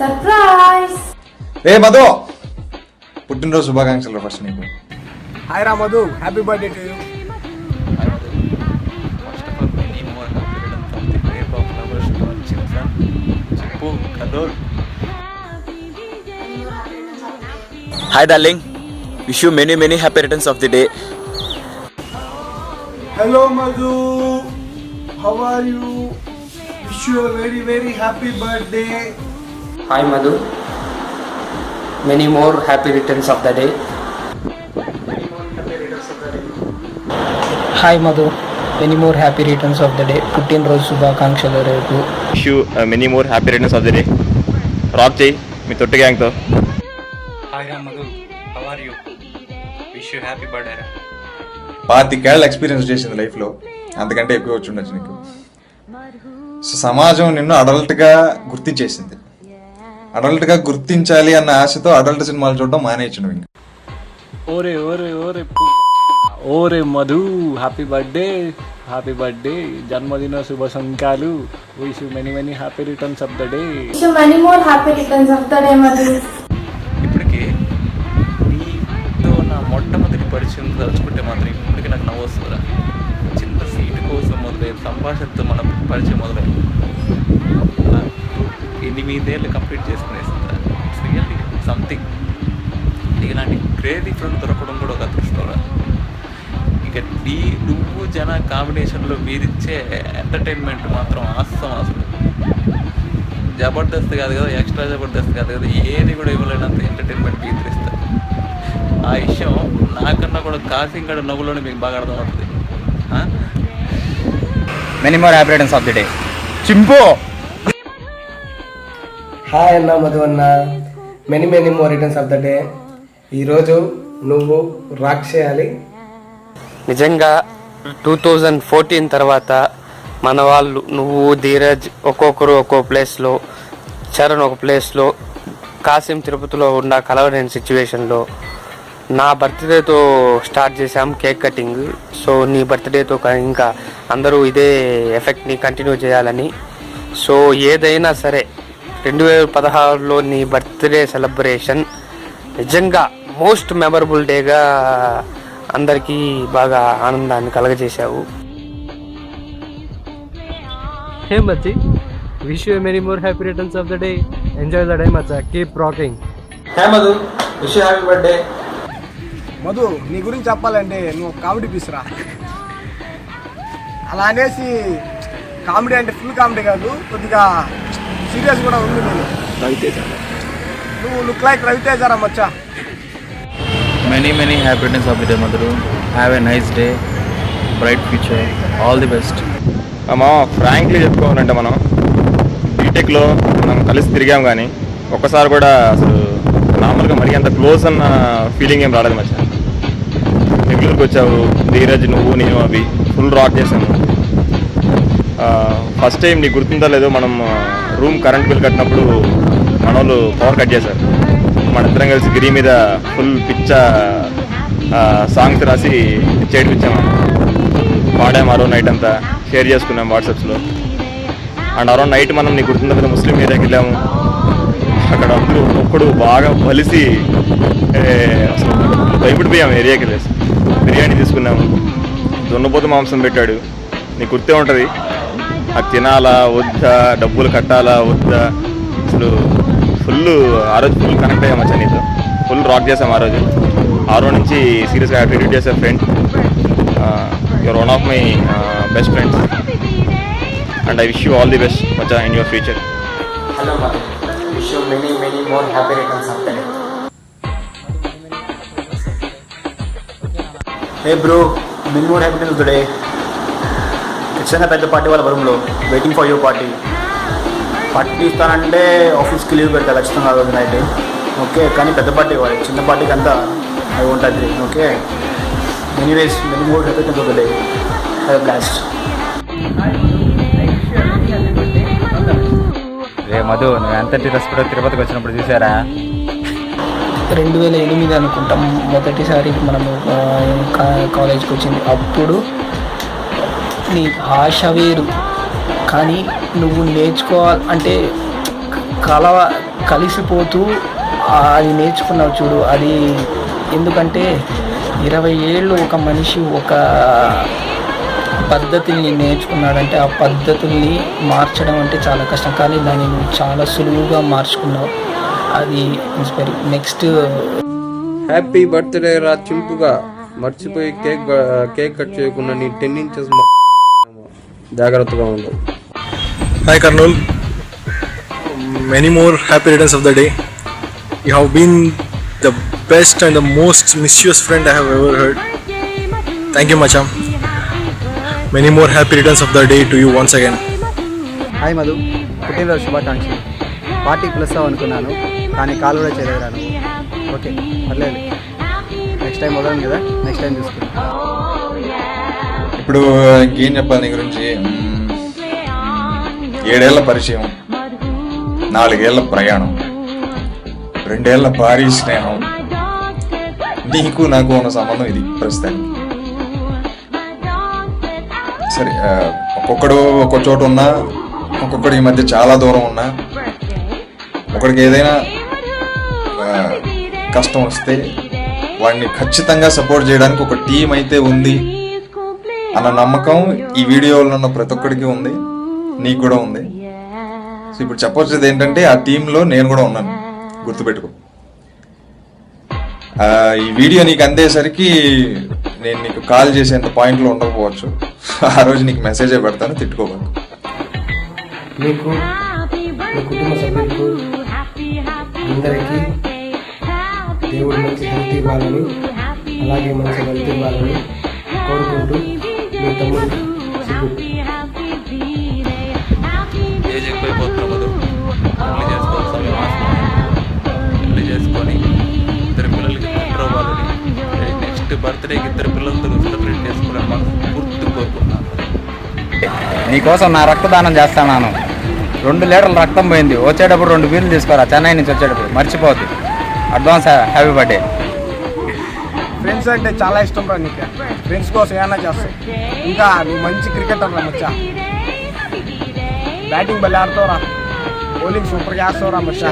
Surprise. ఏ మధు, పుట్టినరోజు శుభాకాంక్షలు first నీకు. హాయ్ రా Madhu, happy birthday to you. Hi darling, wish you many happy returns of the day. Hello Madhu, how are you? Wish you a very happy birthday. Hi Madhu, many more happy returns of the day. Hi Madhu, many more happy returns of the day. పుట్టినరోజు శుభాకాంక్షలు రేపు. Wish you many more happy returns of the day. Rock చేయి మీ తొట్టి గ్యాంగ్తో. Hi రా Madhu, how are you? Wish you happy birthday రా. 25 experience చేసింది లైఫ్లో, అంతకంటే ఎక్కువ వచ్చి ఉండొచ్చు నీకు. సో సమాజం నిన్ను అడల్ట్గా గుర్తించేసింది. అడల్ట్గా గుర్తించాలి అన్న ఆశతో అడల్ట్ సినిమాలు చూడడం మానేయచ్చు నువ్వు. ఇంకా ఓరే ఓరే ఓరే ఓరే మధు, హ్యాపీ బర్త్డే, జన్మదిన శుభ సంఖ్యలు. Wish you many happy returns of the day. Wish you many more happy returns of the day Madhu. ఇప్పటికే నీతో నా మొట్టమొదటి పరిచయం తలుచుకుంటే మాత్రం ఇప్పటికీ నాకు నవ్వు వస్తుందిరా. చిన్న సీటు కోసం మొదలైన సంభాషణతో మన పరిచయం మొదలైంది. 8 ఏళ్ళు కంప్లీట్ చేసుకునేస్తుందా. It's really something. ఇలాంటి క్రేజీ ఫ్రెండ్ దొరకడం కూడా ఒక అదృష్టంరా. ఇక నువ్వు జన కాంబినేషన్లో మీరిచ్చే ఎంటర్టైన్మెంట్ మాత్రం ఆస్తం. అసలు జబర్దస్త్ కాదు కదా, ఎక్స్ట్రా జబర్దస్త్ కాదు కదా, ఏది కూడా ఇవ్వలేనంత ఎంటర్టైన్మెంట్ మీరు ఇస్తారు. ఆ విషయం నాకన్నా కూడా కాసింగడ నవ్వులోనే మీకు బాగా అర్థమవుతుంది. Many more happy returns of the day. చింపో. హాయ్ అన్న మధు అన్న, many more returns of the day. ఈరోజు నువ్వు రాక్ చేయాలి. నిజంగా 2014 తర్వాత మన వాళ్ళు, నువ్వు ధీరజ్ ఒక్కొక్కరు ఒక్కో ప్లేస్లో, చరణ్ ఒక ప్లేస్లో, కాసిం తిరుపతిలో ఉన్న కలవలేని సిచ్యువేషన్లో నా బర్త్డేతో స్టార్ట్ చేసాం కేక్ కటింగ్. సో నీ బర్త్డేతో ఇంకా అందరూ ఇదే ఎఫెక్ట్ని కంటిన్యూ చేయాలని. సో ఏదైనా సరే 2016లో నీ బర్త్డే సెలబ్రేషన్ నిజంగా మోస్ట్ మెమరబుల్ డేగా అందరికీ బాగా ఆనందాన్ని కలగజేశావు. Hey Machi, wish you many more happy returns of the day. Enjoy the day Macha, keep rocking. Hey Madhu, wish you happy birthday. Madhu, నీ గురించి చెప్పాలంటే నువ్వు కామెడీ పీస్ రా. అలా అనేసి కామెడీ అంటే ఫుల్ కామెడీ కాదు, కొద్దిగా సీరియస్ కూడా ఉంది. నేను నువ్వు లుక్ లైక్ రవితేజ రా మచ్చా. Many happy returns of the day Madhu. Have a nice day, bright future, all the best. అమ్మా ఫ్రాంక్లీ చెప్పుకోవాలంటే మనం బీటెక్లో మనం కలిసి తిరిగాం, కానీ ఒక్కసారి కూడా అసలు నార్మల్గా మరీ అంత క్లోజ్ అన్న ఫీలింగ్ ఏం రాలేదు మచ్చా. రెగ్యులర్కి వచ్చావు, ధీరజ్ నువ్వు నేను అవి ఫుల్ రాక్ చేసాము. ఫస్ట్ టైం నీకు గుర్తుందో లేదో, మనం రూమ్ కరెంట్ బిల్ కట్టినప్పుడు మన వాళ్ళు పవర్ కట్ చేశారు. మన ఇద్దరం కలిసి గిరి మీద ఫుల్ పిచ్చ సాంగ్స్ రాసి చేడిపించాము. పాడాము అరౌండ్ నైట్ అంతా, షేర్ చేసుకున్నాం వాట్సాప్స్లో. అండ్ అరౌండ్ నైట్ మనం నీకు గుర్తుందో కదా ముస్లిం ఏరియాకి వెళ్ళాము. అక్కడ అందరూ ఒక్కడు బాగా బలిసి అసలు భయపడిపోయాము. ఏరియాకి వెళ్ళేసి బిర్యానీ తీసుకున్నాము, దున్నపోతు మాంసం పెట్టాడు. నీకు గుర్తే ఉంటుంది, అది తినాలా వద్దా, డబ్బులు కట్టాలా వద్దా, అసలు ఫుల్ ఆ రోజు ఫుల్ కనెక్ట్ అయ్యాము వచ్చా నీతో. ఫుల్ రాక్ చేసాం ఆ రోజు. ఆ రోజు నుంచి సీరియస్గా ట్రీట్ చేసే friend. Your one of my best friends and I wish you all the best మచ్చా in your future. Hello Madhu, wish you many more happy returns of the day. Hey bro, many more happy returns of the day. ఖచ్చితంగా పెద్ద party వాళ్ళ బరంలో waiting for your party. Party ఇస్తానంటే ఆఫీస్కి leave పెడతా ఖచ్చితంగా ఆ రోజు నైట్. ఓకే, కానీ పెద్ద పార్టీ ఇవ్వాలి, చిన్న పార్టీకి అంతా I won't agree. Okay, anyways many more happy returns of the day. Have a blast. రే మధు, నువ్వు ఎంతటి రెస్పెక్ట్ తిరుపతికి వచ్చినప్పుడు చూసారా? 2008 అనుకుంటాం మొదటిసారి మనము కాలేజ్కి వచ్చింది. అప్పుడు నీ భాష వేరు, కానీ నువ్వు నేర్చుకోవాలి అంటే కలిసిపోతూ అది నేర్చుకున్నావు చూడు, అది ఎందుకంటే 20 ఏళ్ళు ఒక మనిషి ఒక పద్ధతిని నేర్చుకున్నాడంటే ఆ పద్ధతుల్ని మార్చడం అంటే చాలా కష్టం, కానీ దాన్ని నువ్వు చాలా సులువుగా మార్చుకున్నావు. అది ఇన్స్పైరింగ్. నెక్స్ట్ హ్యాపీ బర్త్డే రా చింపుగా, మర్చిపోయి కేక్ కట్ చేయకుండా నీ 10 ఇంచెస్ జాగ్రత్తగా ఉండు. Hi Karnool, many more happy returns of the day. You have been the best and the most mischievous friend I have ever heard. Thank you Macham. Many more happy returns of the day to you once again. Hi Madhu, పుట్టినరోజు శుభాకాంక్షలు. Party పిలుస్తావు అనుకున్నాను కానీ call కూడా చేయలేదురాను. Okay పర్లేదు, next time వదలను కదా, next time చూసుకుంటాను. ఇప్పుడు ఇంకేం చెప్పాలి నీ గురించి? 7 ఏళ్ల పరిచయం, 4 ఏళ్ల ప్రయాణం, 2 ఏళ్ల భారీ స్నేహం, నీకు నాకు ఉన్న సంబంధం ఇది ప్రస్తుతానికి. సరే, ఒక్కొక్కడు ఒక్కొక్క చోట ఉన్నా, ఒక్కొక్కడి ఈ మధ్య చాలా దూరం ఉన్నా, ఒకడికి ఏదైనా కష్టం వస్తే వాడిని ఖచ్చితంగా సపోర్ట్ చేయడానికి ఒక టీం అయితే ఉంది అన్న నమ్మకం ఈ వీడియోలో ఉన్న ప్రతి ఒక్కడికి ఉంది, నీకు కూడా ఉంది. సో ఇప్పుడు చెప్పొచ్చేది ఏంటంటే ఆ టీంలో నేను కూడా ఉన్నాను, గుర్తుపెట్టుకో. ఈ వీడియో నీకు అందేసరికి నేను నీకు కాల్ చేసేంత పాయింట్లో ఉండకపోవచ్చు, ఆ రోజు నీకు మెసేజే పెడతాను, తిట్టుకోబాకు. మీకు మీ కుటుంబ సభ్యులకు అందరికీ దేవుడు మంచి హెల్త్ ఇవ్వాలని, అలాగే మంచి హెల్త్ ఇవ్వాలని కోరుకుంటూ మీ తమ్ముడు సిగ్గు. ఏజ్ ఎక్కువైపోతున్నాం మధు, పెళ్లి చేసుకోవాలి సమయం ఆసనం, పెళ్లి చేసుకొని 2 పిల్లలకి పుట్టిన వాళ్ళని నెక్స్ట్ బర్త్డేకి 2 పిల్లలతో సెలబ్రేట్ చేసుకోవాలని మనస్ఫూర్తి కోరుకుంటున్నాను. నీకోసం నా రక్తదానం చేస్తాను. 2 లీటర్ల రక్తం పోయింది. వచ్చేటప్పుడు 2 బీర్లు తీసుకోరా, చెన్నై నుంచి వచ్చేటప్పుడు మర్చిపోద్ది. Advance happy birthday. ఫ్రెండ్స్ అంటే చాలా ఇష్టం రా నీకు, ఫ్రెండ్స్ కోసం ఏమైనా చేస్తావు. ఇంకా నువ్వు మంచి క్రికెటర్ రా మచ్చా, బ్యాటింగ్ బలి ఆడుతావురా, బౌలింగ్ సూపర్గా వేస్తావురా మచ్చా.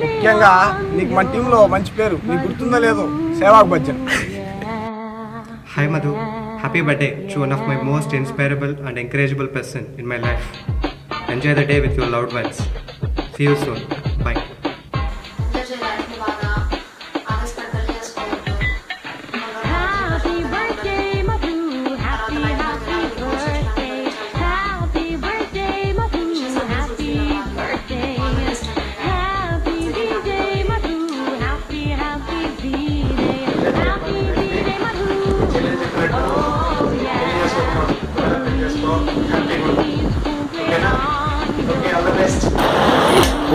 ముఖ్యంగా నీకు మన టీంలో మంచి పేరు, నీకు గుర్తుందో లేదో, Sehwag Bachchan. Hi Madhu, happy birthday to one of my most inspirable and encourageable person in my life. Enjoy the day with your loved ones. See you soon. Bye.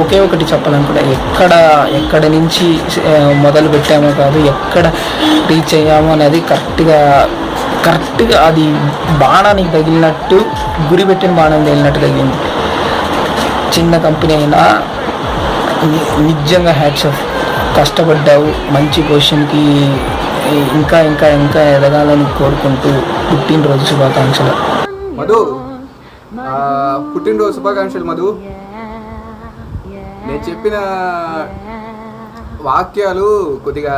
ఒకే ఒకటి చెప్పాలనుకుంటే ఎక్కడ నుంచి మొదలు పెట్టామో కాదు, ఎక్కడ రీచ్ అయ్యామో అనేది కరెక్ట్గా అది బాణానికి తగిలినట్టు, గురి పెట్టిన బాణం తగిలినట్టు తగిలింది. చిన్న కంపెనీ అయినా నిజంగా హ్యాట్స్ ఆఫ్. కష్టపడ్డావు, మంచి పొజిషన్కి ఇంకా ఇంకా ఇంకా ఎదగాలని కోరుకుంటూ పుట్టినరోజు శుభాకాంక్షలు. మధు, పుట్టినరోజు శుభాకాంక్షలు మధు. నేను చెప్పిన వాక్యాలు కొద్దిగా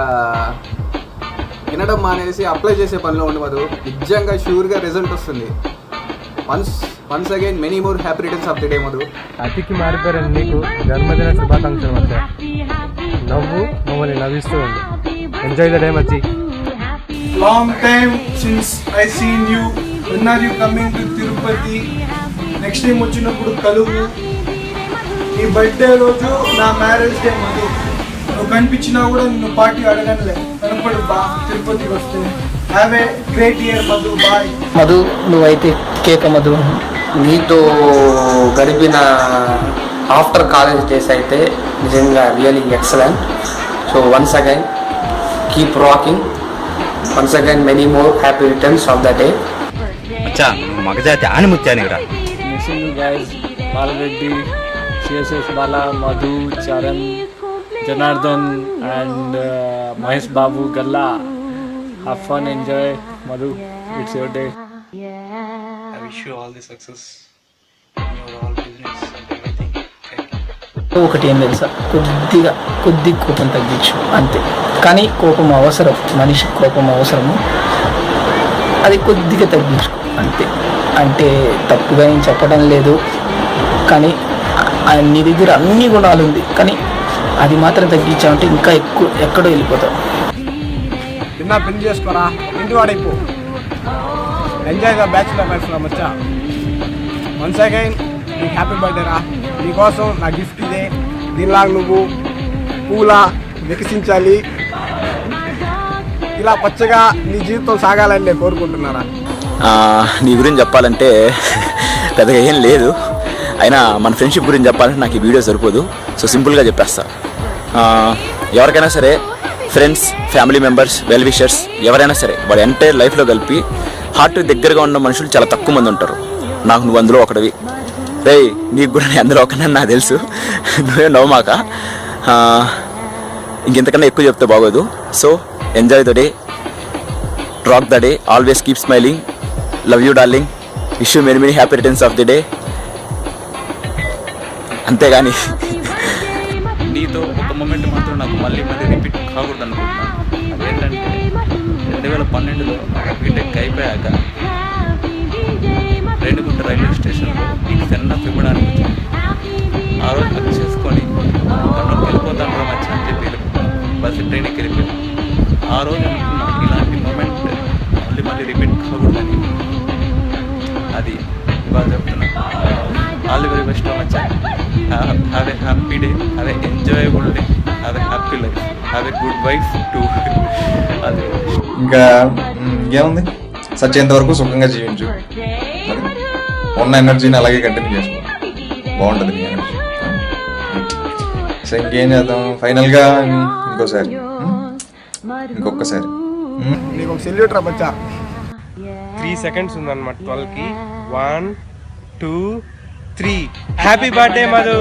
వినడం మానేసి అప్లై చేసే పనిలో ఉండి మధు, నిజంగా షూర్గా రిజల్ట్ వస్తుంది. Once again many more happy returns of the day Madhu. అతికి మారిపోయారని నీకు జన్మదిన శుభాకాంక్షలు మధ్య. నవ్వు మమ్మల్ని నవ్విస్తూ ఉంది. ఎంజాయ్ ద డే మచ్చి. Long time since I seen you. When are you coming to Tirupati? Next time వచ్చినప్పుడు కలువు. ఈ బర్త్డే రోజు నా మ్యారేజ్ డే మధు. నువ్వు కనిపించినా కూడా నిన్ను పార్టీ అడగనులే, కనపడు బా తిరుపతికి వస్తే. Have a great year Madhu, bye. Madhu, నువ్వైతే కేక మధు. నీతో గడిపిన ఆఫ్టర్ కాలేజ్ డేస్ అయితే నిజంగా really excellent. So once again keep rocking. Once again many more happy returns of the day. అచ్చా, మగజాతి ఆనిముత్యానిరా. Missing you guys. Balareddy, CSS Bala, Madhu, Charan, Janardhan and Mahesh Babu Galla. Have fun, enjoy Madhu. It's your day. I wish you all the success in your all business and everything. Thank you. ఒకటి ఏం తెలుసా, కొద్ది కోపం తగ్గించు అంతే. కానీ కోపం అవసరం, మనిషికి కోపం అవసరము, అది కొద్దిగా తగ్గించు అంతే. అంటే తప్పుగా నేను చెప్పడం లేదు, కానీ నీ దగ్గర అన్ని గుణాలు ఉంది, కానీ అది మాత్రం తగ్గించామంటే ఇంకా ఎక్కువ ఎక్కడో వెళ్ళిపోతావు. నిన్న పెళ్లి చేసుకోరా, ఇంటి వాడైపో, ఎంజాయ్ ద బ్యాచులర్ లైఫ్ రా మచ్చా. వన్స్ అగైన్ నీకు హ్యాపీ బర్త్డే రా. నీకోసం నా గిఫ్ట్ ఇదే. దీనిలాగా నువ్వు పూలా వికసించాలి, ఇలా పచ్చగా నీ జీవితం సాగాలని నేను కోరుకుంటున్నారా. నీ గురించి చెప్పాలంటే పెద్దగా ఏం లేదు, అయినా మన ఫ్రెండ్షిప్ గురించి చెప్పాలంటే నాకు ఈ వీడియో సరిపోదు. సో సింపుల్గా చెప్పేస్తా. ఎవరికైనా సరే friends, family members, well wishers ఎవరైనా సరే వాడి ఎంటైర్ లైఫ్లో కలిపి హార్ట్ దగ్గరగా ఉన్న మనుషులు చాలా తక్కువ మంది ఉంటారు. నాకు నువ్వు అందులో ఒకటివి. రే నీకు కూడా నేను అందులో ఒకనని నాకు తెలుసు, నువ్వే నవ్వమాక. ఇంకెంతకన్నా ఎక్కువ చెప్తే బాగోదు. So enjoy the day, rock the day, always keep smiling, love you darling, wish you many many happy returns of the day. అంతేగాని నీతో ఒక మూమెంట్ మాత్రం నాకు మళ్ళీ రిపీట్ కాకూడదు అనుకుంటున్నాను. అదేంటంటే 2012లో బీటెక్ అయిపోయాక రేణిగుంట రైల్వే స్టేషన్లో నీకు సెండ్ ఆఫ్ ఇవ్వడానికి వచ్చింది. ఆ రోజు హక్ చేసుకొని కర్నూలుకి వెళ్ళిపోతాను రా మచ్చా అని చెప్పి బస్సు ట్రైన్కి వెళ్ళిపోయాను. ఆ రోజు అనుకున్నా ఇలాంటి మూమెంట్ మళ్ళీ రిపీట్ కాకూడదని. అది ఇవాళ చెప్తున్నా. All the very best Maccha. Have a happy day, have a enjoyable day, have a happy life, have a good wife to. అది ఇంకా ఇంకేముంది, సచ్చేంత వరకు సుఖంగా జీవించు, ఉన్న ఎనర్జీని అలాగే కంటిన్యూ చేసుకో, బాగుంటుంది నీ ఎనర్జీ. సో ఇంకేం చేద్దాం, ఫైనల్గా ఇంకొకసారి నీకు ఒక సెల్యూట్ రా బచ్చా. 3 seconds ఉందన్నమాట 12కి. 1 2 3. Happy birthday Madhu.